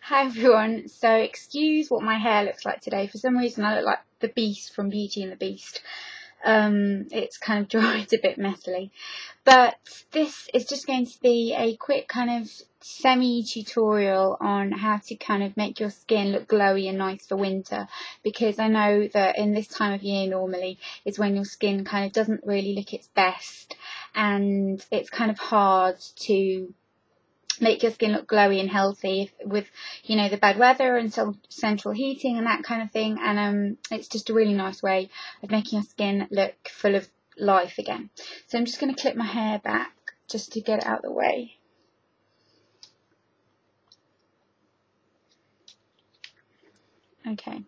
Hi everyone, so excuse what my hair looks like today. For some reason I look like the Beast from Beauty and the Beast. It's kind of dried a bit messily. But this is just going to be a quick kind of semi-tutorial on how to kind of make your skin look glowy and nice for winter. Because I know that in this time of year normally is when your skin kind of doesn't really look its best. And it's kind of hard to make your skin look glowy and healthy with, you know, the bad weather and central heating and that kind of thing. And it's just a really nice way of making your skin look full of life again. So I'm just going to clip my hair back just to get it out of the way. Okay.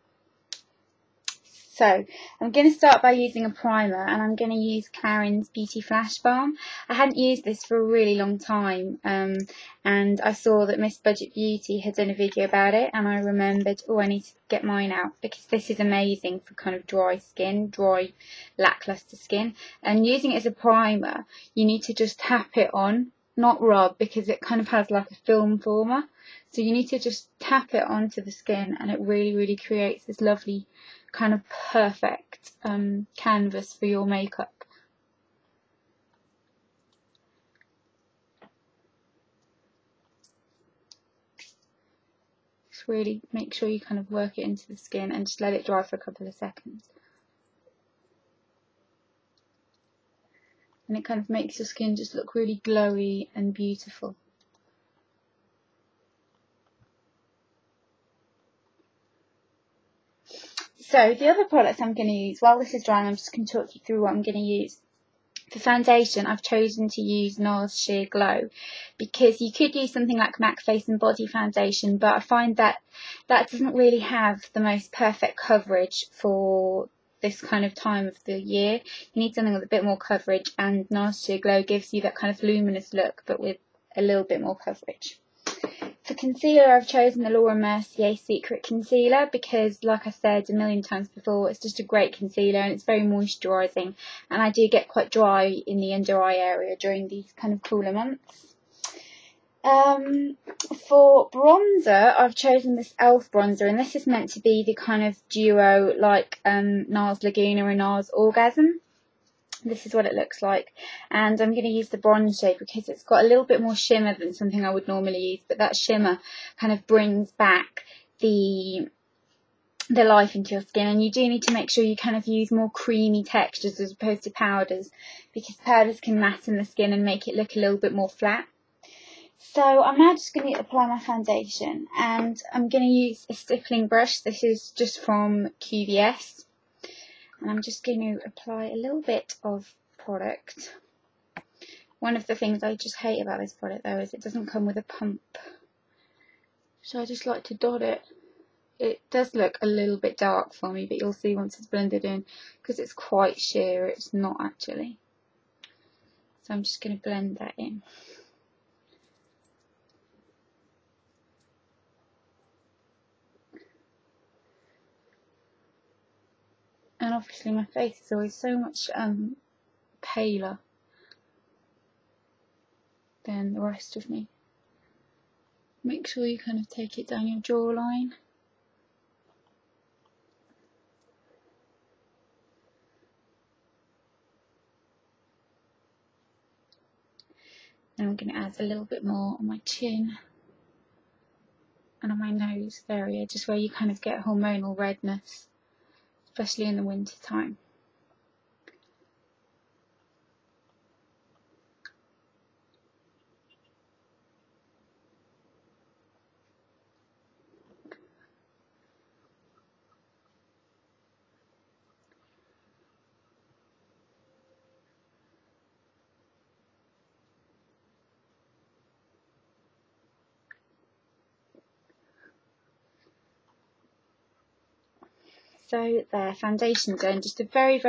So I'm going to start by using a primer, and I'm going to use Karen's Beauty Flash Balm. I hadn't used this for a really long time, and I saw that Miss Budget Beauty had done a video about it, and I remembered, oh, I need to get mine out because this is amazing for kind of dry skin, dry, lackluster skin. And using it as a primer, you need to just tap it on, not rub, because it kind of has like a film former. So you need to just tap it onto the skin, and it really creates this lovely kind of perfect canvas for your makeup. Just really make sure you kind of work it into the skin and just let it dry for a couple of seconds. And it kind of makes your skin just look really glowy and beautiful. So the other products I'm going to use, while this is drying, I'm just going to talk you through what I'm going to use. For foundation, I've chosen to use NARS Sheer Glow, because you could use something like MAC Face and Body Foundation, but I find that that doesn't really have the most perfect coverage for this kind of time of the year. You need something with a bit more coverage, and NARS Sheer Glow gives you that kind of luminous look, but with a little bit more coverage. For concealer, I've chosen the Laura Mercier Secret Concealer because, like I said a million times before, it's just a great concealer and it's very moisturising, and I do get quite dry in the under eye area during these kind of cooler months. For bronzer, I've chosen this e.l.f. bronzer, and this is meant to be the kind of duo like NARS Laguna and NARS Orgasm. This is what it looks like, and I'm going to use the bronze shade because it's got a little bit more shimmer than something I would normally use, but that shimmer kind of brings back the life into your skin. And you do need to make sure you kind of use more creamy textures as opposed to powders, because powders can matte in the skin and make it look a little bit more flat. So I'm now just going to apply my foundation, and I'm going to use a stippling brush. This is just from QVS. And I'm just going to apply a little bit of product. One of the things I just hate about this product though is it doesn't come with a pump. So I just like to dot it. It does look a little bit dark for me, but you'll see once it's blended in, because it's quite sheer, it's not actually. So I'm just going to blend that in. And obviously my face is always so much paler than the rest of me. Make sure you kind of take it down your jawline. And I'm going to add a little bit more on my chin and on my nose area, just where you kind of get hormonal redness, especially in the winter time. So there, foundation's done, just a very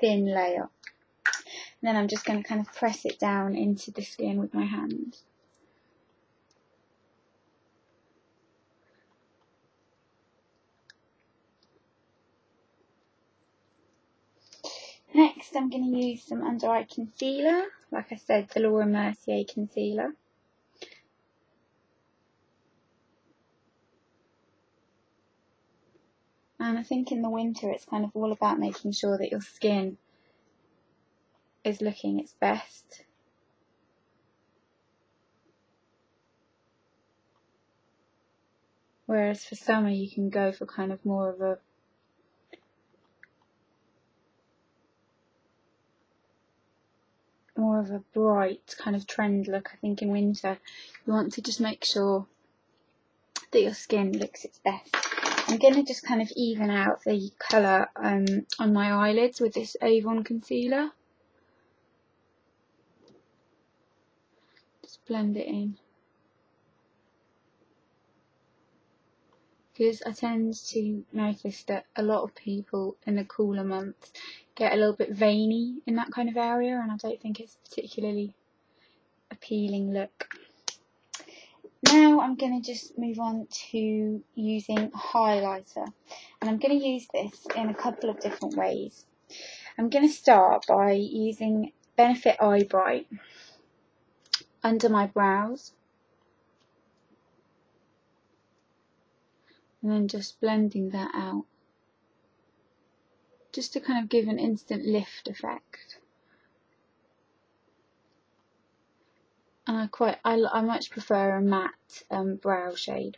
thin layer. And then I'm just going to kind of press it down into the skin with my hand. Next, I'm going to use some under eye concealer. Like I said, the Laura Mercier concealer. And I think in the winter it's kind of all about making sure that your skin is looking its best. Whereas for summer you can go for kind of more of a bright kind of trend look. I think in winter you want to just make sure that your skin looks its best. I'm going to just kind of even out the colour on my eyelids with this Avon concealer. Just blend it in. Because I tend to notice that a lot of people in the cooler months get a little bit veiny in that kind of area, and I don't think it's a particularly appealing look. Now I'm going to just move on to using highlighter, and I'm going to use this in a couple of different ways. I'm going to start by using Benefit Eye Bright under my brows, and then just blending that out, just to kind of give an instant lift effect. And I much prefer a matte brow shade,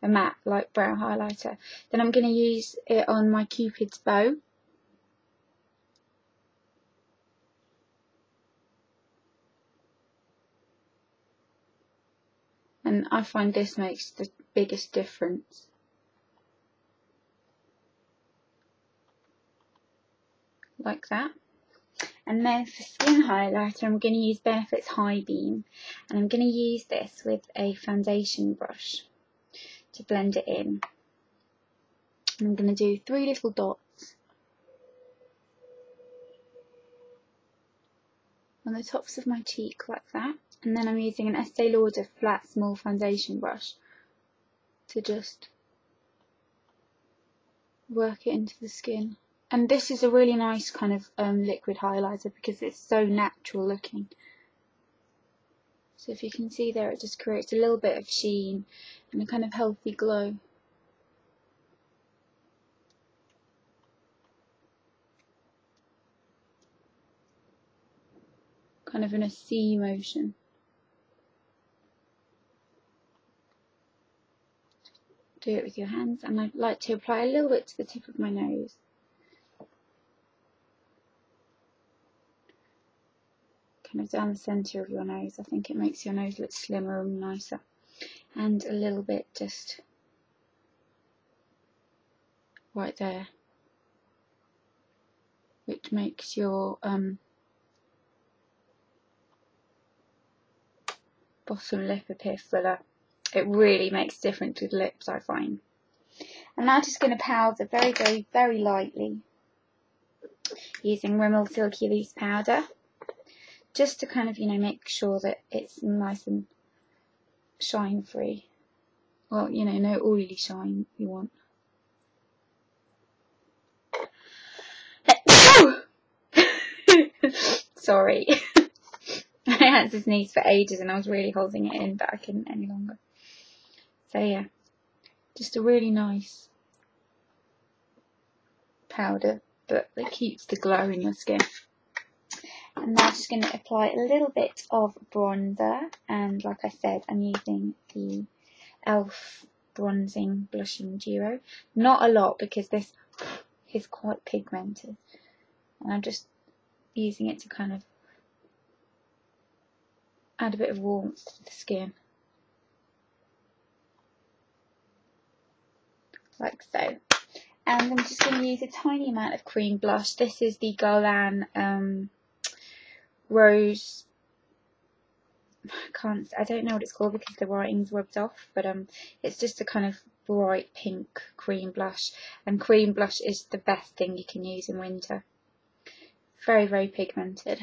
a matte light brow highlighter. Then I'm going to use it on my Cupid's bow. And I find this makes the biggest difference. Like that. And then for skin highlighter, I'm going to use Benefit's High Beam, and I'm going to use this with a foundation brush to blend it in. And I'm going to do 3 little dots on the tops of my cheek like that, and then I'm using an Estee Lauder flat small foundation brush to just work it into the skin. And this is a really nice kind of liquid highlighter because it's so natural looking. So if you can see there, it just creates a little bit of sheen and a kind of healthy glow. Kind of in a C motion. Do it with your hands, and I'd like to apply a little bit to the tip of my nose. Kind of down the centre of your nose. I think it makes your nose look slimmer and nicer. And a little bit just right there, which makes your bottom lip appear fuller. It really makes a difference with lips, I find. I'm now just going to powder very, very, very lightly using Rimmel Silky Loose powder, just to kind of, make sure that it's nice and shine free. Well, no oily shine you want. Sorry. I had to sneeze for ages and I was really holding it in, but I couldn't any longer. So yeah, just a really nice powder, but that keeps the glow in your skin. I'm now just going to apply a little bit of bronzer, and like I said, I'm using the e.l.f. Bronzing Blushing Duo. Not a lot because this is quite pigmented, and I'm just using it to kind of add a bit of warmth to the skin. Like so. And I'm just going to use a tiny amount of cream blush. This is the Guerlain Rose. I don't know what it's called because the writing's rubbed off, but it's just a kind of bright pink cream blush, and cream blush is the best thing you can use in winter. Very, very pigmented.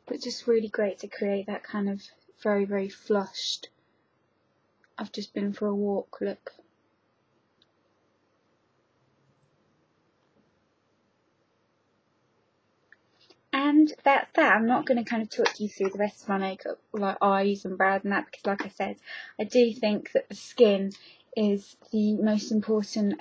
But just really great to create that kind of very, very flushed, I've just been for a walk look. And And that's that. I'm not going to kind of talk you through the rest of my makeup, like eyes and brows and that, because like I said, I do think that the skin is the most important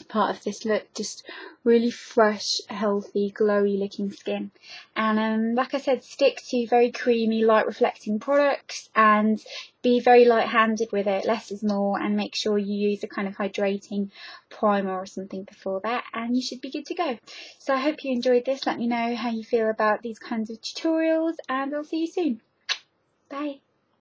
part of this look. Just really fresh, healthy, glowy looking skin. And like I said, stick to very creamy, light reflecting products and be very light handed with it. Less is more, and make sure you use a kind of hydrating primer or something before that, and you should be good to go. So I hope you enjoyed this. Let me know how you feel about these kinds of tutorials, and I'll see you soon. Bye.